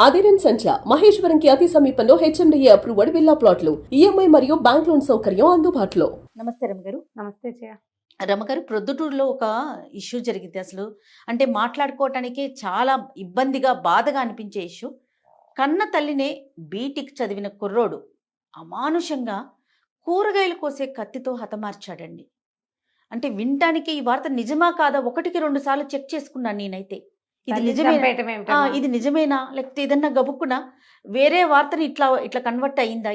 అదిరన్ సంచ మహేశ్వరంకి అతి సమీపంలో HMDA approved villa ప్లాట్లు ఈఎంఐ మరియు బ్యాంక్ లోన్ సౌకర్యం అందుబాటులో. నమస్తే రమగారు. నమస్తే జయ. రమగారు, ప్రొద్దుటూరులో ఒక ఇష్యూ జరిగింది. అసలు అంటే మాట్లాడుకోవటానికి చాలా ఇబ్బందిగా, బాధగా అనిపించే ఇష్యూ. కన్న తల్లినే బీటెక్ చదివిన కుర్రోడు అమానుషంగా కూరగాయలు కోసే కత్తితో హతమార్చాడండి. అంటే వినటానికి ఈ వార్త నిజమా కాదా ఒకటికి 2 సార్లు చెక్ చేసుకున్నాను నేనైతే. ఇది నిజమేనా, ఇది నిజమేనా, లేకపోతే ఏదన్నా గబుక్కున వేరే వార్తని ఇట్లా ఇట్లా కన్వర్ట్ అయ్యిందా,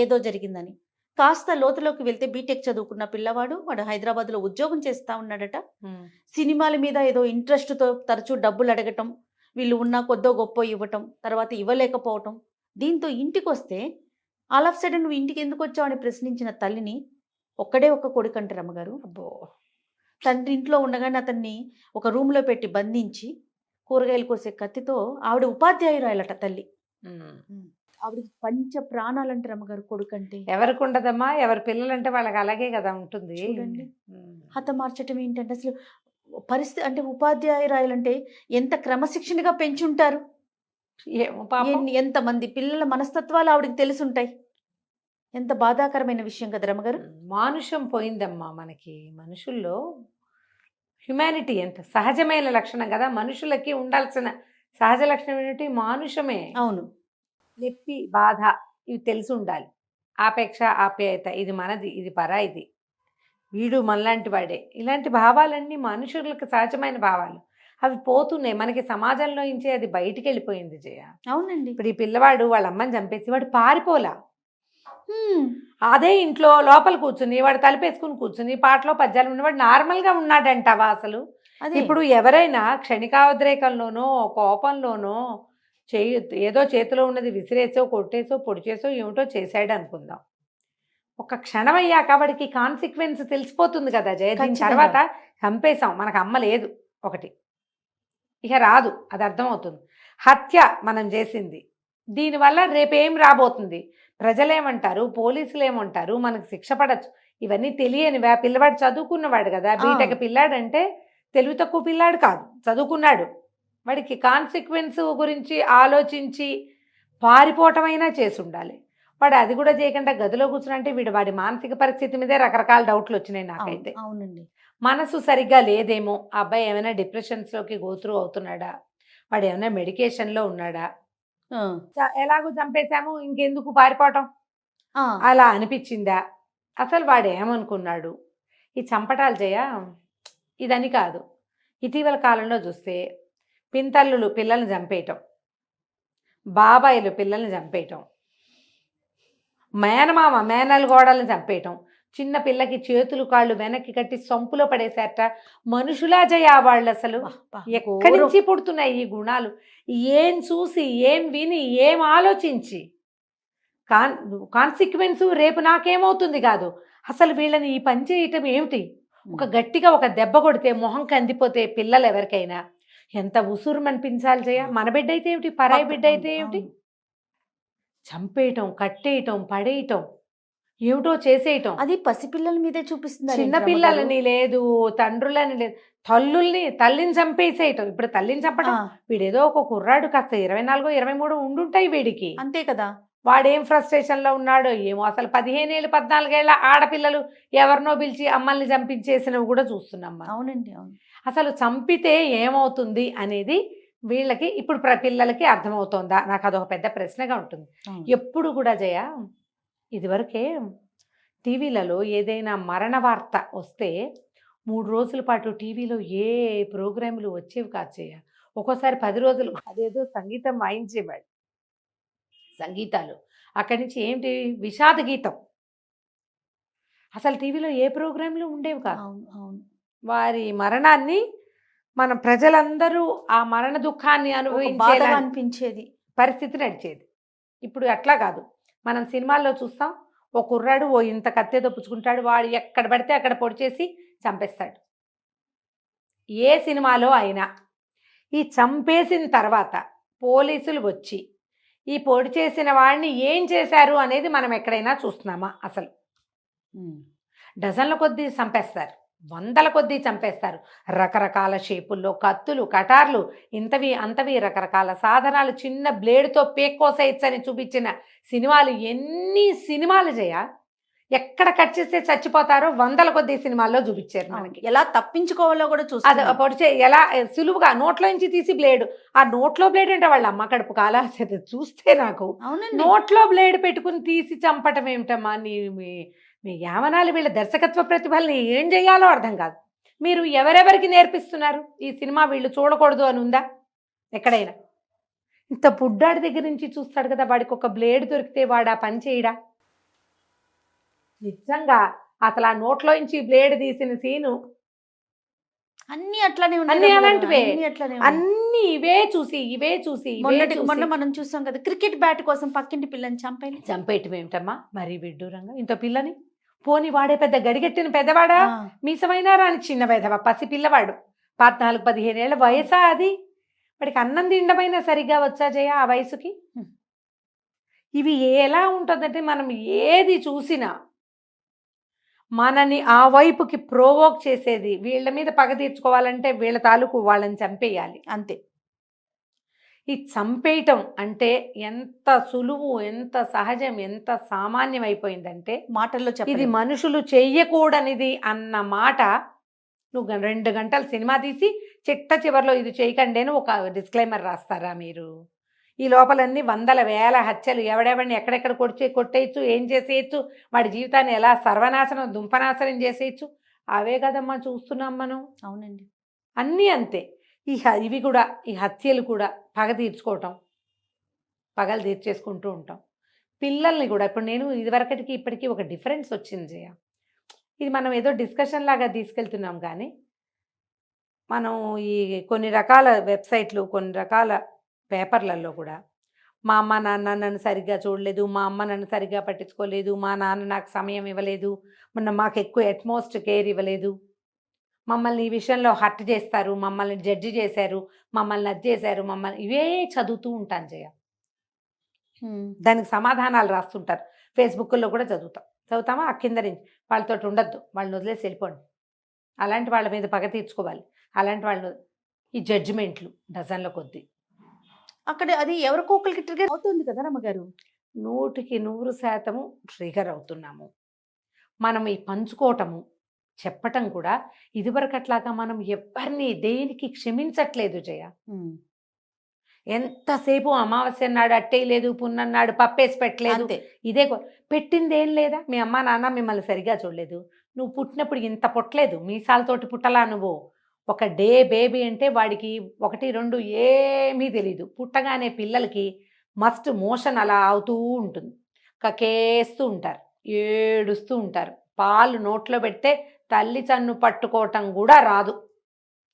ఏదో జరిగిందని కాస్త లోతులోకి వెళ్తే బీటెక్ చదువుకున్న పిల్లవాడు, వాడు హైదరాబాద్లో ఉద్యోగం చేస్తా ఉన్నాడట. సినిమాల మీద ఏదో ఇంట్రెస్ట్తో తరచూ డబ్బులు అడగటం, వీళ్ళు ఉన్న కొద్దో గొప్ప ఇవ్వటం, తర్వాత ఇవ్వలేకపోవటం. దీంతో ఇంటికి వస్తే ఆల్ ఆఫ్ సడన్ నువ్వు ఇంటికి ఎందుకు వచ్చావు అని ప్రశ్నించిన తల్లిని, ఒక్కడే ఒక్క కొడుకంట రమ్మగారు. అబ్బో, తండ్రి ఇంట్లో ఉండగానే అతన్ని ఒక రూమ్లో పెట్టి బంధించి కూరగాయలు కోసే కత్తితో, ఆవిడ ఉపాధ్యాయురాయలట తల్లి, ఆవిడకి పంచ ప్రాణాలంటే రమ్మగారు కొడుకంటే. ఎవరికి ఉండదమ్మా, ఎవరి పిల్లలంటే వాళ్ళకి అలాగే కదా ఉంటుంది. చూడండి, హతమార్చటం ఏంటంటే అసలు పరిస్థితి. అంటే ఉపాధ్యాయురాయలంటే ఎంత క్రమశిక్షణగా పెంచుంటారు, ఎంతమంది పిల్లల మనస్తత్వాలు ఆవిడకి తెలుసుంటాయి. ఎంత బాధాకరమైన విషయం కదా రమ్మగారు. మానుషం పోయిందమ్మా మనకి. మనుషుల్లో హ్యుమానిటీ అంటే సహజమైన లక్షణం కదా, మనుషులకి ఉండాల్సిన సహజ లక్షణం ఏంటి? మానుషమే. అవును. నొప్పి, బాధ ఇవి తెలిసి ఉండాలి. ఆపేక్ష, ఆప్యాయత, ఇది మనది, ఇది పరాయిది, వీడు మనలాంటి వాడే, ఇలాంటి భావాలన్నీ మనుషులకు సహజమైన భావాలు. అవి పోతున్నాయి మనకి సమాజంలో నుంచి. అది బయటికి వెళ్ళిపోయింది జయ. అవునండి. ఇప్పుడు ఈ పిల్లవాడు వాళ్ళ అమ్మని చంపేసి వాడు పారిపోలా, అదే ఇంట్లో లోపల కూర్చుని వాడు తలుపేసుకుని కూర్చుని పాటలో పద్యాలు ఉన్నవాడు నార్మల్గా ఉన్నాడంటావా అసలు? ఇప్పుడు ఎవరైనా క్షణికావద్రేకంలోనో కోపంలోనో ఏదో చేతిలో ఉన్నది విసిరేసో కొట్టేసో పొడి చేసో ఏమిటో చేశాడు అనుకుందాం. ఒక క్షణం అయ్యాక వాడికి కాన్సిక్వెన్స్ తెలిసిపోతుంది కదా జయ. దీని తర్వాత చంపేశాం, మనకు అమ్మ లేదు ఒకటి, ఇక రాదు, అది అర్థమవుతుంది. హత్య మనం చేసింది, దీనివల్ల రేపేం రాబోతుంది, ప్రజలేమంటారు, పోలీసులు ఏమంటారు, మనకు శిక్ష పడచ్చు, ఇవన్నీ తెలియనివా? పిల్లవాడు చదువుకున్నవాడు కదా, బీటెక్ పిల్లాడంటే తెలివి తక్కువ పిల్లాడు కాదు, చదువుకున్నాడు. వాడికి కాన్సిక్వెన్స్ గురించి ఆలోచించి పారిపోవటమైనా చేసి ఉండాలి. వాడు అది కూడా చేయకుండా గదిలో కూర్చునంటే వాడి మానసిక పరిస్థితి మీదే రకరకాల డౌట్లు వచ్చినాయి నాకైతే. అవునండి. మనసు సరిగ్గా లేదేమో, ఆ అబ్బాయి ఏమైనా డిప్రెషన్స్లోకి గోత్రూ అవుతున్నాడా, వాడు ఏమైనా మెడికేషన్లో ఉన్నాడా, ఎలాగో చంపేశాము ఇంకెందుకు పారిపోవటం అలా అనిపించిందా, అసలు వాడు ఏమనుకున్నాడు? ఈ చంపటాలు జయ ఇదని కాదు. ఇటీవల కాలంలో చూస్తే పింతల్లులు పిల్లల్ని చంపేయటం, బాబాయిలు పిల్లల్ని చంపేయటం, మేనమామ మేనలు గోడల్ని చంపేయటం, చిన్న పిల్లకి చేతులు కాళ్ళు వెనక్కి కట్టి సంపులో పడేశారట. మనుషులా జయ వాళ్ళు? అసలు ఎక్కడి నుంచి పుడుతున్నాయి ఈ గుణాలు? ఏం చూసి, ఏం విని, ఏం ఆలోచించి? కాన్సిక్వెన్స్ రేపు నాకేమవుతుంది కాదు, అసలు వీళ్ళని ఈ పని చేయటం ఏమిటి? ఒక గట్టిగా ఒక దెబ్బ కొడితే మొహం కందిపోతే పిల్లలు ఎవరికైనా ఎంత ఉసురు అనిపించాలి జయ. మన బిడ్డ అయితే ఏమిటి, పరాయి బిడ్డ అయితే ఏమిటి? చంపేయటం, కట్టేయటం, పడేయటం, ఏమిటో చేసేయటం. అది పసిపిల్లల మీదే చూపిస్తుంది. చిన్నపిల్లలని లేదు, తండ్రులని లేదు, తల్లిని చంపేసేయటం. ఇప్పుడు తల్లిని చంపడం, వీడేదో ఒక కుర్రాడు కాస్త 24, 23 ఉండుంటాయి వీడికి, అంతే కదా. వాడేం ఫ్రస్ట్రేషన్లో ఉన్నాడో ఏమో. అసలు 15 ఏళ్ళు 14 ఏళ్ళ ఆడపిల్లలు ఎవరినో పిలిచి అమ్మల్ని చంపించేసినవి కూడా చూస్తున్నాం. అవునండి, అవును. అసలు చంపితే ఏమవుతుంది అనేది వీళ్ళకి ఇప్పుడు పిల్లలకి అర్థమవుతోందా? నాకు అదొక పెద్ద ప్రశ్నగా ఉంటుంది ఎప్పుడు కూడా జయ. ఇదివరకే టీవీలలో ఏదైనా మరణ వార్త వస్తే 3 రోజుల పాటు టీవీలో ఏ ప్రోగ్రాములు వచ్చేవి కాదు జయ. ఒక్కోసారి 10 రోజులు అదేదో సంగీతం వాయించేవాడు, సంగీతాలు. అక్కడి నుంచి ఏంటి, విషాద గీతం. అసలు టీవీలో ఏ ప్రోగ్రాంలు ఉండేవి కాదు. వారి మరణాన్ని మన ప్రజలందరూ ఆ మరణ దుఃఖాన్ని అనిపించేది పరిస్థితి నడిచేది. ఇప్పుడు అట్లా కాదు. మనం సినిమాల్లో చూస్తాం, ఓ కుర్రాడు ఓ ఇంత కత్తేదో పుచ్చుకుంటాడు, వాడు ఎక్కడ పడితే అక్కడ పొడి చేసి చంపేస్తాడు. ఏ సినిమాలో అయినా ఈ చంపేసిన తర్వాత పోలీసులు వచ్చి ఈ పొడి చేసిన వాడిని ఏం చేశారు అనేది మనం ఎక్కడైనా చూస్తున్నామా? అసలు డజన్ల కొద్దీ చంపేస్తారు. వందల కొద్దీ చంపేస్తారు. రకరకాల షేపుల్లో కత్తులు, కటార్లు, ఇంతవి అంతవి రకరకాల సాధనాలు, చిన్న బ్లేడ్తో పేక్కోసేయచ్చని చూపించిన సినిమాలు ఎన్ని సినిమాలు జయ. ఎక్కడ కట్ చేస్తే చచ్చిపోతారో వందల కొద్దీ సినిమాల్లో చూపించారు మనకి. ఎలా తప్పించుకోవాలో కూడా అది చూస్తాం. పొడిచే ఎలా సులువుగా నోట్లో నుంచి తీసి బ్లేడ్, ఆ నోట్లో బ్లేడ్ అంటే వాళ్ళ అమ్మ కడుపు కాలాల్సింది చూస్తే నాకు. అవునండి. నోట్లో బ్లేడ్ పెట్టుకుని తీసి చంపటం ఏమిటమ్మా నీ మీ యావనాలు వీళ్ళ దర్శకత్వ ప్రతిభల్ని ఏం చేయాలో అర్థం కాదు. మీరు ఎవరెవరికి నేర్పిస్తున్నారు ఈ సినిమా వీళ్ళు చూడకూడదు అని ఉందా ఎక్కడైనా? ఇంత బుడ్డాడి దగ్గర నుంచి చూస్తాడు కదా, వాడికి ఒక బ్లేడ్ దొరికితే వాడు ఆ పని చేయడా? నిజంగా అసలు ఆ నోట్లో నుంచి బ్లేడ్ తీసిన సీను అన్ని అట్లానే ఉన్నాయి అన్ని రమ్య గారు. అలాంటివే. అన్ని అట్లానే ఉన్నాయి. అన్ని ఇవే చూసి మొన్న మనం చూసాం కదా, క్రికెట్ బ్యాట్ కోసం పక్కింటి పిల్లని చంపేలి. చంపేయటం ఏమిటమ్మా మరీ విడ్డూరంగా. ఇంత పిల్లని పోని వాడే పెద్ద గడిగట్టిన పెద్దవాడా, మీసమైనా రాని చిన్న పెదవా, పసి పిల్లవాడు, 14-15 ఏళ్ళ వయసా అది? వాడికి అన్నం తినడమైనా సరిగ్గా వచ్చా జయ ఆ వయసుకి? ఇవి ఎలా ఉంటుందంటే మనం ఏది చూసినా మనని ఆ వైపుకి ప్రోవోక్ చేసేది. వీళ్ళ మీద పగ తీర్చుకోవాలంటే వీళ్ళ తాలూకు వాళ్ళని చంపేయాలి అంతే. ఈ చంపేయటం అంటే ఎంత సులువు, ఎంత సహజం, ఎంత సామాన్యం అయిపోయిందంటే మాటల్లో ఇది చెప్పలేదు. మనుషులు చెయ్యకూడనిది అన్న మాట. నువ్వు 2 గంటలు సినిమా తీసి చిట్ట చివరిలో ఇది చేయకండి అని ఒక డిస్క్లైమర్ రాస్తారా మీరు? ఈ లోపలన్నీ వందల వేల హత్యలు, ఎవడెవడిని ఎక్కడెక్కడ కొట్టేయచ్చు, ఏం చేసేయచ్చు, వాడి జీవితాన్ని ఎలా సర్వనాశనం దుంపనాశనం చేసేయచ్చు, అవే కదమ్మా చూస్తున్నాం మనం. అవునండి. అన్నీ అంతే. ఇవి కూడా, ఈ హత్యలు కూడా పగ తీర్చుకోవటం, పగలు తీర్చేసుకుంటూ ఉంటాం. పిల్లల్ని కూడా ఇప్పుడు నేను ఇదివరకటికి ఇప్పటికీ ఒక డిఫరెన్స్ వచ్చింది జయ. ఇది మనం ఏదో డిస్కషన్ లాగా తీసుకెళ్తున్నాం కానీ మనం ఈ కొన్ని రకాల వెబ్సైట్లు, కొన్ని రకాల పేపర్లలో కూడా మా అమ్మ నాన్న నన్ను సరిగ్గా చూడలేదు, మా అమ్మ నన్ను సరిగ్గా పట్టించుకోలేదు, మా నాన్న నాకు సమయం ఇవ్వలేదు, మాకు ఎక్కువ అట్మోస్ట్ కేర్ ఇవ్వలేదు, మమ్మల్ని ఈ విషయంలో హర్ట్ చేస్తారు, మమ్మల్ని జడ్జి చేశారు, మమ్మల్ని అది చేశారు, మమ్మల్ని ఇవే చదువుతూ ఉంటాను జయ. దానికి సమాధానాలు రాస్తుంటారు. ఫేస్బుక్లో కూడా చదువుతామా ఆ కింద నుంచి వాళ్ళతో ఉండొద్దు, వాళ్ళని వదిలేసి వెళ్ళిపోండి, అలాంటి వాళ్ళ మీద పగ తీర్చుకోవాలి, అలాంటి వాళ్ళు. ఈ జడ్జిమెంట్లు డజన్ల కొద్దీ. అక్కడ అది ఎవరికో ఒకరికి ట్రిగర్ అవుతుంది కదా రమ్మగారు. 100% ట్రిగర్ అవుతున్నాము. మనం ఈ పంచుకోవటము, చెప్పటం కూడా ఇదివరకట్లాగా మనం ఎవరిని దేనికి క్షమించట్లేదు జయ. ఎంతసేపు అమావాస్య నాడు అట్టేయలేదు, పున్నన్నాడు పప్పేసి పెట్టలేదు, అంతే. ఇదే పెట్టింది ఏం లేదా? మీ అమ్మ నాన్న మిమ్మల్ని సరిగా చూడలేదు, నువ్వు పుట్టినప్పుడు ఇంత పుట్టలేదు, మీసాలతోటి పుట్టలా నువ్వు. ఒక డే బేబీ అంటే వాడికి 1-2 ఏమీ తెలీదు. పుట్టగానే పిల్లలకి మస్ట్ మోషన్ అలా అవుతూ ఉంటుంది, కకేస్తూ ఉంటారు, ఏడుస్తూ ఉంటారు, పాలు నోట్లో పెడితే తల్లి చన్ను పట్టుకోవటం కూడా రాదు.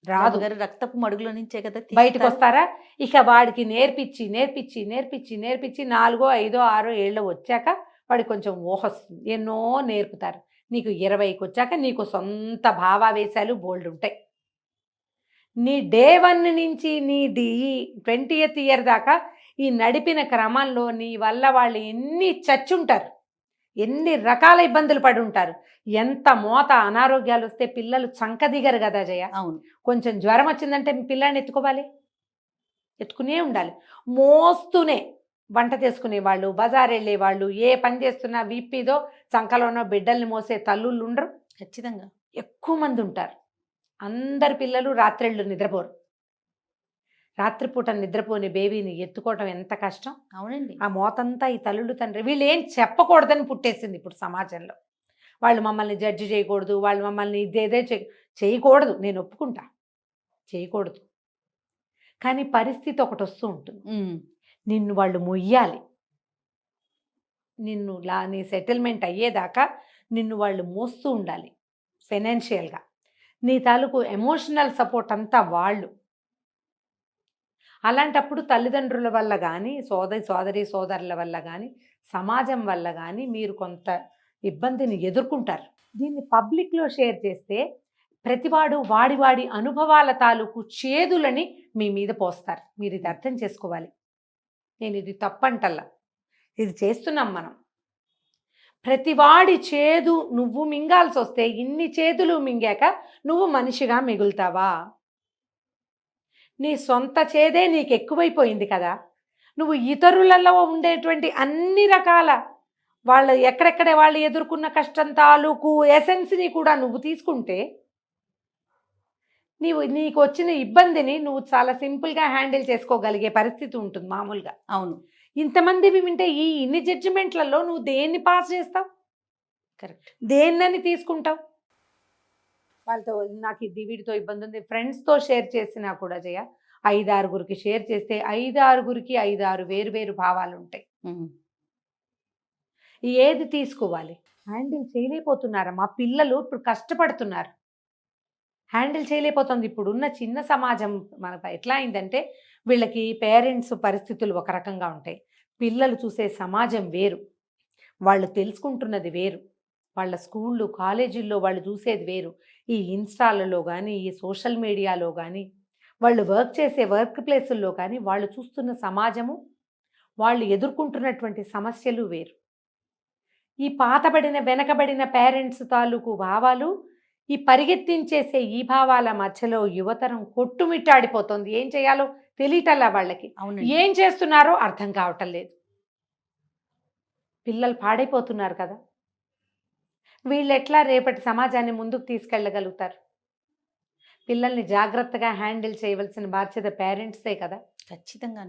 గారు రక్తపు మడుగులో నుంచే కదా బయటకు వస్తారా? ఇక వాడికి నేర్పించి 4, 5, 6 ఏళ్ళు వచ్చాక వాడికి కొంచెం ఊహ వస్తుంది, ఎన్నో నేర్పుతారు. నీకు 20కి వచ్చాక నీకు సొంత భావావేశాలు బోల్డ్ ఉంటాయి. నీ డే 1 నుంచి నీ 20th ఇయర్ దాకా ఈ నడిపిన క్రమంలో నీ వల్ల వాళ్ళు ఎన్ని చచ్చుంటారు, ఎన్ని రకాల ఇబ్బందులు పడి ఉంటారు, ఎంత మోత అనారోగ్యాలు వస్తే పిల్లలు చంకదిగరు కదా జయ. అవును. కొంచెం జ్వరం వచ్చిందంటే పిల్లాన్ని ఎత్తుకోవాలి, ఎత్తుకునే ఉండాలి, మోస్తూనే. వంట చేసుకునేవాళ్ళు, బజార్ వెళ్ళేవాళ్ళు, ఏ పని చేస్తున్నా వీపీదో చంకలోనో బిడ్డల్ని మోసే తల్లుళ్ళు ఉండరు, ఖచ్చితంగా ఎక్కువ మంది ఉంటారు. అందరి పిల్లలు రాత్రిళ్ళు నిద్రపోరు. రాత్రిపూట నిద్రపోని బేబీని ఎత్తుకోవటం ఎంత కష్టం. అవునండి. ఆ మోతంతా ఈ తల్లులు తండ్రి వీళ్ళు ఏం చెప్పకూడదని పుట్టేసింది ఇప్పుడు సమాజంలో. వాళ్ళు మమ్మల్ని జడ్జి చేయకూడదు, వాళ్ళు మమ్మల్ని ఇదేదే చేయకూడదు, నేను ఒప్పుకుంటా, చేయకూడదు. కానీ పరిస్థితి ఒకటి వస్తూ ఉంటుంది, నిన్ను వాళ్ళు మొయ్యాలి, నీ సెటిల్మెంట్ అయ్యేదాకా నిన్ను వాళ్ళు మోస్తూ ఉండాలి ఫైనాన్షియల్గా. నీ తాలూకు ఎమోషనల్ సపోర్ట్ అంతా వాళ్ళు. అలాంటప్పుడు తల్లిదండ్రుల వల్ల కానీ, సోదరుల వల్ల కానీ, సమాజం వల్ల కానీ మీరు కొంత ఇబ్బందిని ఎదుర్కొంటారు. దీన్ని పబ్లిక్లో షేర్ చేస్తే ప్రతివాడు వాడి అనుభవాల తాలూకు చేదులని మీ మీద పోస్తారు. మీరు ఇది అర్థం చేసుకోవాలి. నేను ఇది తప్పంటల్లా, ఇది చేస్తున్నాం మనం. ప్రతివాడి చేదు నువ్వు మింగాల్సి వస్తే ఇన్ని చేతులు మింగాక నువ్వు మనిషిగా మిగులుతావా? నీ సొంత చేదే నీకు ఎక్కువైపోయింది కదా. నువ్వు ఇతరులలో ఉండేటువంటి అన్ని రకాల వాళ్ళు ఎక్కడెక్కడ వాళ్ళు ఎదుర్కొన్న కష్టం తాలూకు ఎసెన్స్ని కూడా నువ్వు తీసుకుంటే నీకు వచ్చిన ఇబ్బందిని నువ్వు చాలా సింపుల్గా హ్యాండిల్ చేసుకోగలిగే పరిస్థితి ఉంటుంది మామూలుగా. అవును, ఇంతమందివి వింటే ఇన్ని జడ్జిమెంట్లలో నువ్వు దేన్ని పాస్ చేస్తావు? కరెక్ట్. దేన్నని తీసుకుంటావు? వాళ్ళతో నాకు ఇది వీడితో ఇబ్బంది ఉంది, ఫ్రెండ్స్తో షేర్ చేసినా కూడా 5-6గురికి షేర్ చేస్తే 5-6గురికి 5-6 వేరు భావాలు ఉంటాయి. ఏది తీసుకోవాలి? హ్యాండిల్ చేయలేకపోతున్నారా? మా పిల్లలు ఇప్పుడు కష్టపడుతున్నారు, హ్యాండిల్ చేయలేకపోతుంది. ఇప్పుడున్న చిన్న సమాజం మన ఎట్లా అయిందంటే వీళ్ళకి పేరెంట్స్ పరిస్థితులు ఒక రకంగా ఉంటాయి, పిల్లలు చూసే సమాజం వేరు, వాళ్ళు తెలుసుకుంటున్నది వేరు, వాళ్ళ స్కూళ్ళు కాలేజీల్లో వాళ్ళు చూసేది వేరు, ఈ ఇన్స్టాలలో కానీ ఈ సోషల్ మీడియాలో కానీ వాళ్ళు వర్క్ చేసే వర్క్ ప్లేసుల్లో కానీ వాళ్ళు చూస్తున్న సమాజము, వాళ్ళు ఎదుర్కొంటున్నటువంటి సమస్యలు వేరు. ఈ పాతబడిన వెనకబడిన పేరెంట్స్ తాలూకు భావాలు, ఈ పరిగెత్తించేసే ఈ భావాల మధ్యలో యువతరం కొట్టుమిట్టాడిపోతుంది. ఏం చేయాలో తెలియటల్లా వాళ్ళకి, ఏం చేస్తున్నారో అర్థం కావటం లేదు. పిల్లలు పాడైపోతున్నారు కదా. వీళ్ళు ఎట్లా రేపటి సమాజాన్ని ముందుకు తీసుకెళ్ళగలుగుతారు? పిల్లల్ని జాగ్రత్తగా హ్యాండిల్ చేయవలసిన బాధ్యత పేరెంట్సే కదా. ఖచ్చితంగా.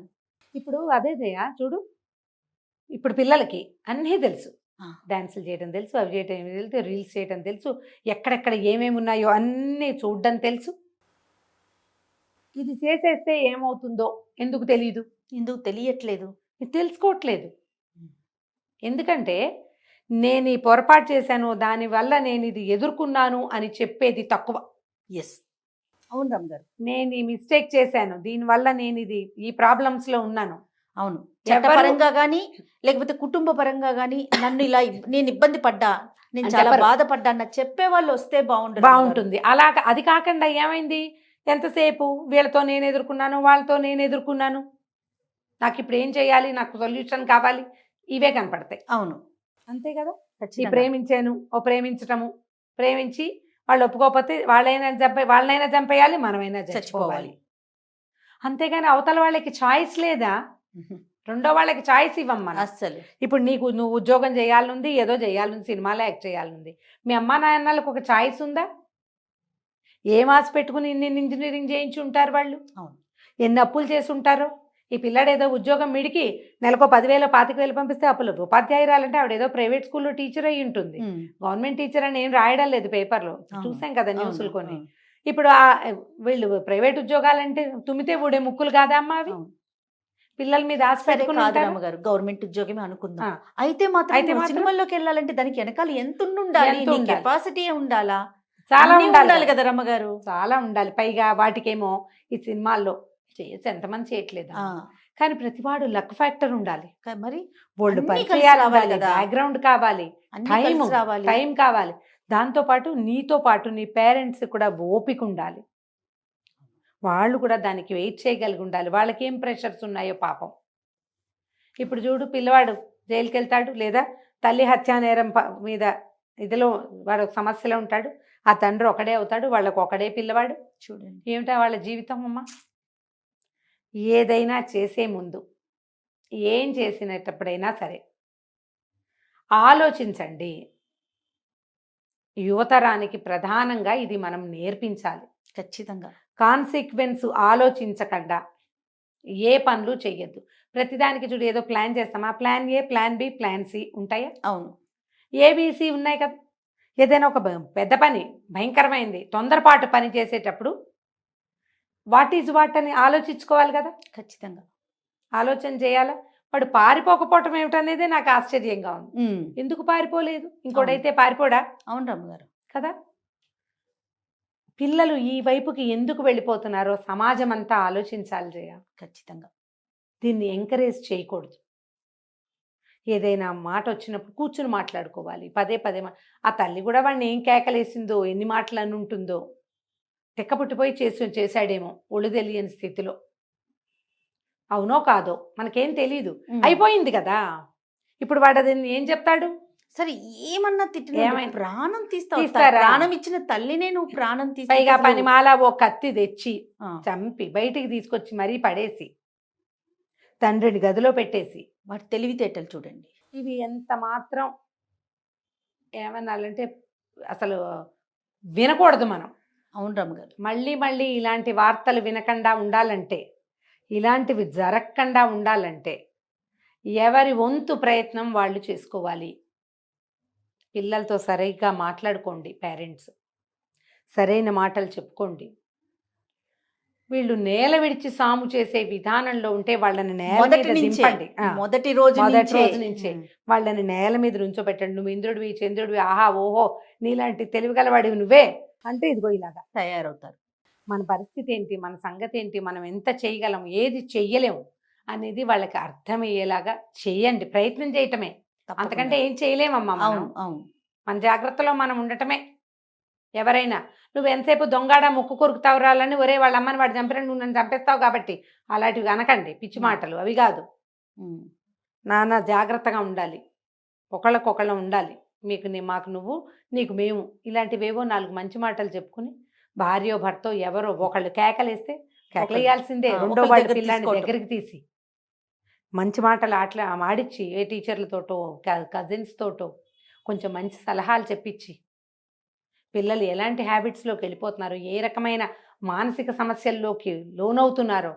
ఇప్పుడు అదే చూడు, ఇప్పుడు పిల్లలకి అన్నీ తెలుసు, డాన్సులు చేయడం తెలుసు, అవి చేయడం తెలుసు, రీల్స్ చేయడం తెలుసు, ఎక్కడెక్కడ ఏమేమి ఉన్నాయో అన్నీ చూడడం తెలుసు. ఇది చేసేస్తే ఏమవుతుందో ఎందుకు తెలియదు? ఎందుకు తెలియట్లేదు? తెలుసుకోవట్లేదు. ఎందుకంటే నేను ఈ పొరపాటు చేశాను, దానివల్ల నేను ఇది ఎదుర్కొన్నాను అని చెప్పేది తక్కువ. ఎస్, అవును రమ్ గారు, నేను ఈ మిస్టేక్ చేశాను, దీనివల్ల నేను ఈ ప్రాబ్లమ్స్లో ఉన్నాను. అవును, చట్టపరంగా కానీ లేకపోతే కుటుంబ పరంగా కానీ నన్ను ఇలా నేను ఇబ్బంది పడ్డా, నేను చాలా బాధపడ్డా అన్న చెప్పే వాళ్ళు వస్తే బాగుంటుంది. అలా అది కాకుండా ఏమైంది, ఎంతసేపు వీళ్ళతో నేను ఎదుర్కొన్నాను, వాళ్ళతో నేను ఎదుర్కొన్నాను, నాకు ఇప్పుడు ఏం చేయాలి, నాకు సొల్యూషన్ కావాలి, ఇవే కనపడతాయి. అవును, అంతే కదా. ఈ ప్రేమించాను, ప్రేమించటము, ప్రేమించి వాళ్ళు ఒప్పుకోకపోతే వాళ్ళనైనా చంపేయాలి, మనమైనా చచ్చిపోవాలి. అంతేగాని అవతల వాళ్ళకి చాయిస్ లేదా? రెండో వాళ్ళకి చాయిస్ ఇవ్వమ్మా అస్సలు. ఇప్పుడు నువ్వు ఉద్యోగం చేయాలనుంది, ఏదో చేయాలనుంది, సినిమాలో యాక్ట్ చేయాలనుంది, మీ అమ్మా నాన్నలకు ఒక చాయిస్ ఉందా? ఏం ఆశ పెట్టుకుని ఇన్ని ఇంజనీరింగ్ చేయించి ఉంటారు వాళ్ళు, ఎన్ని అప్పులు చేసి ఉంటారో. ఈ పిల్లాడు ఏదో ఉద్యోగం మిడికి నెలకు 10,000 25,000 పంపిస్తే అప్పులు. ఉపాధ్యాయురాలంటే ఆవిడ ఏదో ప్రైవేట్ స్కూల్లో టీచర్ అయ్యి ఉంటుంది, గవర్నమెంట్ టీచర్ అని ఏం రాయడం లేదు పేపర్లో, చూసాం కదా న్యూస్లు కొన్ని. ఇప్పుడు వీళ్ళు ప్రైవేట్ ఉద్యోగాలంటే తుమ్మితే ఊడే ముక్కులు కాదా అమ్మా అవి? పిల్లల మీద ఆశ పెట్టుకున్నారు గారు, గవర్నమెంట్ ఉద్యోగమే అనుకుందాం. అయితే మాత్రం సినిమాల్లోకి వెళ్ళాలంటే దానికి వెనకాల ఎంత ఉండాలి, కెపాసిటీ ఉండాలా, చాలా ఉండాలి కదా రమ్మగారు, చాలా ఉండాలి. పైగా వాటికేమో ఈ సినిమాల్లో చేయొచ్చు, ఎంతమంది చేయట్లేదు, కానీ ప్రతివాడు లక్ ఫ్యాక్టర్ ఉండాలి మరి. వాళ్ళు పనిచేయాలి, బ్యాక్గ్రౌండ్ కావాలి, టైం కావాలి, దాంతోపాటు నీతో పాటు నీ పేరెంట్స్ కూడా ఓపిక ఉండాలి, వాళ్ళు కూడా దానికి వెయిట్ చేయగలిగి ఉండాలి. వాళ్ళకి ఏం ప్రెషర్స్ ఉన్నాయో పాపం. ఇప్పుడు చూడు, పిల్లవాడు జైలుకి వెళ్తాడు, లేదా తల్లి హత్యానేరం మీద ఇదిలో వాడు సమస్యలో ఉంటాడు, ఆ తండ్రి ఒకడే అవుతాడు, వాళ్ళకు ఒకడే పిల్లవాడు. చూడండి ఏమిటా వాళ్ళ జీవితం అమ్మా. ఏదైనా చేసే ముందు, ఏం చేసినప్పుడైనా సరే ఆలోచించండి. యువతరానికి ప్రధానంగా ఇది మనం నేర్పించాలి ఖచ్చితంగా. కాన్సిక్వెన్స్ ఆలోచించకుండా ఏ పనులు చెయ్యొద్దు. ప్రతిదానికి చూడు, ఏదో ప్లాన్ చేస్తామా, plan A, plan B, plan C ఉంటాయా? అవును, ఏబిసి ఉన్నాయి కదా. ఏదైనా ఒక పెద్ద పని, భయంకరమైంది, తొందరపాటు పని చేసేటప్పుడు వాట్ ఈజ్ వాట్ అని ఆలోచించుకోవాలి కదా. ఖచ్చితంగా ఆలోచన చేయాలా. వాడు పారిపోకపోవటం ఏమిటనేదే నాకు ఆశ్చర్యంగా ఉంది. ఎందుకు పారిపోలేదు? ఇంకోటైతే పారిపోడా? అవును రమ్మగారు కదా. పిల్లలు ఈ వైపుకి ఎందుకు వెళ్ళిపోతున్నారో సమాజం అంతా ఆలోచించాలి జయ. ఖచ్చితంగా దీన్ని ఎంకరేజ్ చేయకూడదు. ఏదైనా మాట వచ్చినప్పుడు కూర్చుని మాట్లాడుకోవాలి, పదే ఆ తల్లి కూడా వాడిని ఏం కేకలేసిందో, ఎన్ని మాటలు అని ఉంటుందో, తెక్కపుట్టిపోయి చేశాడేమో ఒళ్ళు తెలియని స్థితిలో. అవునో కాదో మనకేం తెలీదు, అయిపోయింది కదా. ఇప్పుడు వాడు అది ఏం చెప్తాడు? సరే ఏమన్నా తిట్టిన ఏమైనా? ప్రాణం తీస్తావా? తీస్తారా? ప్రాణం ఇచ్చిన తల్లినే నువ్వు ప్రాణం తీస్తే పైగా అసలు- పనిమాల ఓ కత్తి తెచ్చి ఆ, చంపి బయటికి తీసుకొచ్చి మరీ పడేసి తండ్రిని గదిలో పెట్టేసి వాటి తెలివితేటలు చూడండి. ఇవి ఎంత మాత్రం ఏమనాలంటే అసలు వినకూడదు మనం. అవును రమ్మగారు. మళ్ళీ మళ్ళీ ఇలాంటి వార్తలు వినకుండా ఉండాలంటే, ఇలాంటివి జరగకుండా ఉండాలంటే ఎవరి వంతు ప్రయత్నం వాళ్ళు చేసుకోవాలి. పిల్లలతో సరిగ్గా మాట్లాడుకోండి. పేరెంట్స్ సరైన మాటలు చెప్పుకోండి. వీళ్ళు నేల విడిచి సాము చేసే విధానంలో ఉంటే వాళ్ళని నేల మొదటి మీద నుంచే, దింపండి. మొదటి రోజు మొదటి నుంచే. రోజు నుంచే. వాళ్ళని నేల మీద ఉంచోబెట్టండి. నువ్వు ఇంద్రుడివి చంద్రుడివి, ఆహా ఓహో నీలాంటి తెలివిగలవాడివి నువ్వే అంటే ఇదిగో ఇలాగా తయారవుతారు. మన పరిస్థితి ఏంటి, మన సంగతి ఏంటి, మనం ఎంత చేయగలం, ఏది చెయ్యలేము అనేది వాళ్ళకి అర్థమయ్యేలాగా చేయండి. ప్రయత్నం చేయటమే, తప్పకుండా. అంతకంటే ఏం చేయలేమమ్మా మనం. అవును అవును. మన జాగ్రత్తలో మనం ఉండటమే. ఎవరైనా నువ్వు ఎంతసేపు దొంగాడ ముక్కు కొరుకుతావు రాలని, ఒరే వాళ్ళ అమ్మని వాడు చంపిన నువ్వు నన్ను చంపేస్తావు కాబట్టి అలాంటివి అనకండి. పిచ్చి మాటలు అవి కాదు. ఉమ్. నాన్న జాగ్రత్తగా ఉండాలి, ఒకళ్ళకొకళ్ళం ఉండాలి. మాకు నువ్వు, నీకు మేము, ఇలాంటివేవో 4 మంచి మాటలు చెప్పుకుని భార్యో భర్తో ఎవరో ఒకళ్ళు కేకలేస్తే కేకలేయాల్సిందే. ఆ, రెండో ఒకళ్ళ వాళ్ళ దగ్గర పిల్లాన్ని తీసుకోవటం. దగ్గరికి తీసి మంచి మాటలు అట్లా ఆడిచ్చి, ఏ టీచర్లతోటో కజిన్స్ తోటో కొంచెం మంచి సలహాలు చెప్పించి, పిల్లలు ఎలాంటి హ్యాబిట్స్లోకి వెళ్ళిపోతున్నారో, ఏ రకమైన మానసిక సమస్యల్లోకి లోనవుతున్నారో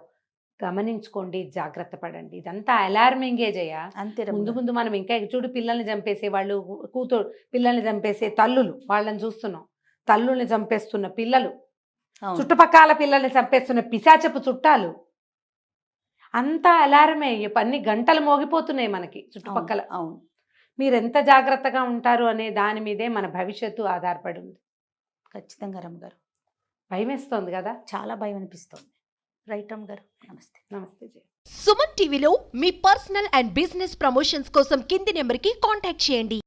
గమనించుకోండి, జాగ్రత్త పడండి. ఇదంతా అలార్మింగే జయ. అంతే ముందు రమ్మగారు. ముందు మనం ఇంకా చూడు, పిల్లల్ని చంపేసే వాళ్ళు, పిల్లల్ని చంపేసే తల్లులు వాళ్ళని చూస్తున్నాం. తల్లుల్ని చంపేస్తున్న పిల్లలు, అవును. చుట్టుపక్కల పిల్లల్ని చంపేస్తున్న పిశాచపు చుట్టాలు, అంతా అలారమే. అన్ని గంటలు మోగిపోతున్నాయి మనకి చుట్టుపక్కల. అవును. మీరు ఎంత జాగ్రత్తగా ఉంటారు అనే దాని మీదే మన భవిష్యత్తు ఆధారపడి ఉంది. ఖచ్చితంగా రమ్మగారు. భయం వేస్తోంది కదా. చాలా భయం అనిపిస్తుంది. రైట్ రమ్మగారు. నమస్తే. నమస్తే జయ. సుమన్ టీవీలో మీ పర్సనల్ అండ్ బిజినెస్ ప్రమోషన్స్ కోసం కింది నెంబర్కి కాంటాక్ట్ చేయండి.